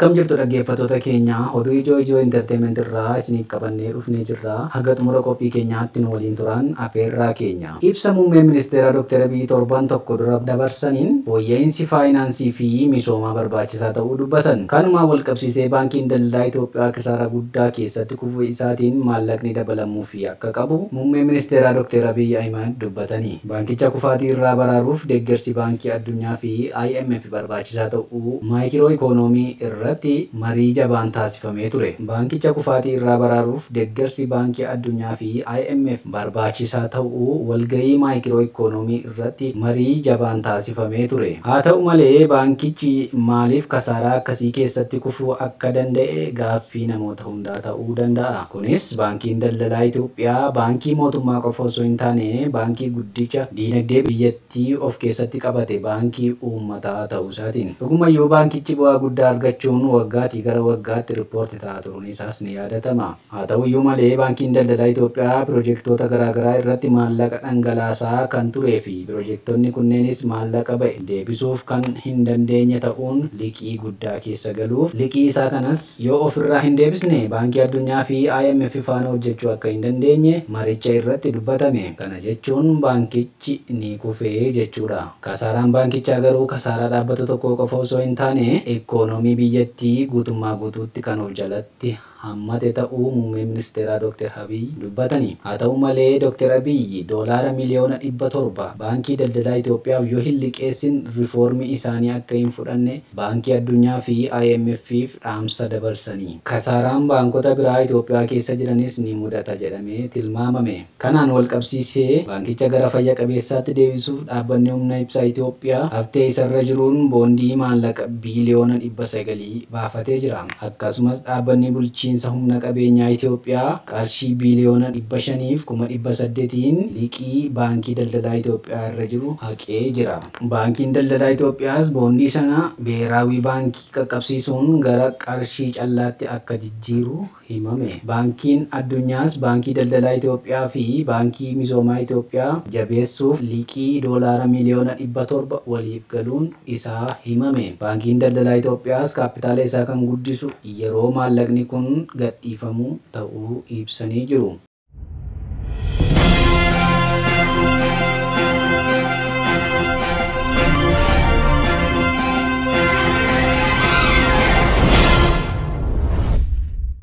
Akkam jirtu dhaggeeffattoota keenya oduu ijoo entertainment irraa isiniif qabannee dhufnee jirra. Haga xumura qophii keenyaatti nu waliin turan affeerraa keenya. Ibsa muummee ministeera Dr. Abiy torban tokko dura dabarsaniin fooyya'insi faayinaansii fi misoomaa barbaachisaa ta'uu dubbatan. Kanumaan wal qabsiisee baankiin daldalaa Itoophiyaa kisaara guddaa keessatti kufuu isaatiin maallaqni dabalamuu fi akka qabu muummee ministeera Dr. Abiy Ahmed dubbatanii. Baankicha kufaatii irraa baraaruuf deeggarsi baankii addunyaa fi IMF barbaachisaa ta'uu maayikiroo ikoonoomii irratti marii jabaan taasifamee ture. Baankicha kufaatii irraa baraaruuf deeggarsi baankii addunyaa fi IMF barbaachisaa ta'uu walgahii maayikiroo ikoonoomii irratti marii jabaan taasifamee ture. Haa ta'u malee baankichi maaliif kasaaraa akkasii keessatti kufuu akka danda'e gaaffii namoota hundaa ta'uu danda'a. Kunis baankiin daldalaa Itoophiyaa baankii mootummaa qofa osoo hin taane baankii guddicha diinagdee biyyattii of keessatti qabate baankii uummataa ta'uu isaatiin. Dhugumayyuu baankichi bu'aa guddaa argachuun waggaatii gara waggaatti riippoorti ta'aa turuun isaas ni yaadatama. Haa ta'uyyuu malee baankiin daldalaa Itoophiyaa piroojeektoota garaagaraa irratti maallaqa dhangalaasaa kan turee fi piroojeektoonni kunneenis maallaqa ba'e deebisuuf kan hin dandeenye ta'uun liqii guddaa keessa galuuf liqii isaa kanas yoo ofirraa hin deebisne baankii addunyaa fi IMF faana hojjechuu akka hin dandeenye maricha irratti dubbatame. Kana jechuun baankichi ni kufee jechuudha. Kasaaraan baankichaa garuu kasaaraa dhaabbata tokko qofa osoo hin taane ikoonoomii biyyattii guutummaa guutuutti kan of jalatti hammate ta'uu muummee ministeeraa Dr. Abiy dubbatanii. Haa ta'u malee Dr. Abiy doolaara miliyoona 700 baankii daldalaa Itoophiyaaf yoo hin liqeessin riifoormii isaanii akka hin fudhanne baankii addunyaa fi IMF'if dhaamsa dabarsanii. Kasaaraan baankota biraa Itoophiyaa keessa jiranis ni mudata jedhamee tilmaamame. Kanaan wal qabsiisee baankicha gara fayya qabeessaatti deebisuuf dhaabbanni humna ibsaa Itoophiyaa haftee isarra jiruun boondii maallaqa biiliyoona 900 baafatee jira. Akkasumas dhaabbanni bulchiinsa humna qabeenyaa Itoophiyaa qarshii biiliyoona 500,800 liqii baankii daldalaa Itoophiyaa irra jiru haqee jira. Baankiin daldalaa Itoophiyaas boondii sana Biheeraawii baankii qaqqabsiisuun gara qarshii callaatti akka jijjiiru himame. Baankiin addunyaas baankii daldalaa Itoophiyaa fi baankii misoomaa Itoophiyaa jabeessuuf liqii doolaara miliyoona 700 waliif galuun isaa himame. Baankiin daldalaa Itoophiyaas kaapitaala isaa kan guddisu yeroo maallaqni kun gadhiifamu ta'uu ibsanii jiru.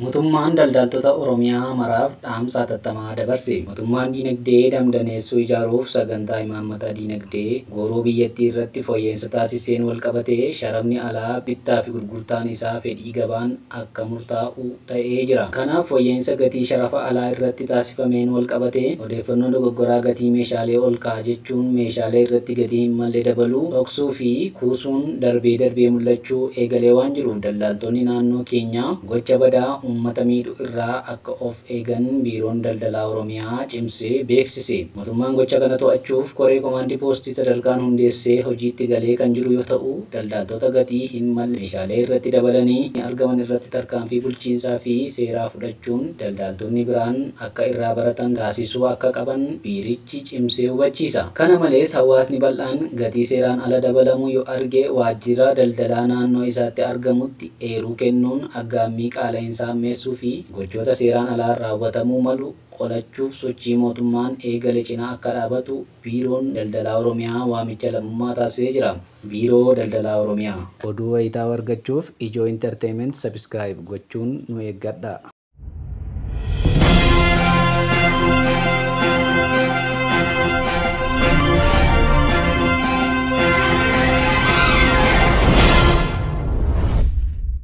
Mootummaan daldaltoota Oromiyaa maraaf dhaamsa hatattamaa dabarse. Mootummaan diinagdee damdaneessuu ijaaruuf sagantaa imaammata diinagdee gooroo biyyattii irratti fooyya'insa taasiseen wal qabatee sharafni alaa bittaa fi gurgurtaan isaa fedhii gabaan akka murtaa'u ta'ee jira. Kanaaf fooyya'insa gatii sharafa alaa irratti taasifameen wal qabatee odeeffannoo dogoggoraa gatii meeshaalee ol ka'a jechuun meeshaalee irratti gatii hin malle dabaluu dhoksuu fi kuusuun darbee mul'achuu eegalee waan jiruuf daldaltoonni naannoo keenyaa gocha badaa uummata miidhu irraa akka of eegan biiroon daldalaa Oromiyaa cimsee beeksise. Mootummaan gocha kana to'achuuf koree komaandii poostii sadarkaan hundeessee hojiitti galee kan jiru yoo ta'u daldaltoota gatii hin malle meeshaalee irratti dabalanii argaman irratti tarkaanfii bulchiinsaa fi seeraa fudhachuun daldaltoonni biraan akka irraa baratan taasisuu akka qaban biirichi cimsee hubachiisa. Kana malees hawaasni bal'aan gatii seeraan ala dabalamu yoo arge waajjira daldalaa naannoo isaatti argamutti eeruu kennuun aggaammii qaala'insaa meessuu fi gochoota seeraan alaa raawwatamuu malu qolachuuf sochii mootummaan eegale cinaa akka dhaabatu biiroon daldalaa Oromiyaa waamicha lammummaa taasisee jira. Biiroo daldalaa Oromiyaa oduu wayitaa argachuuf ijoo entertainment subscribe gochuun nu eeggadha.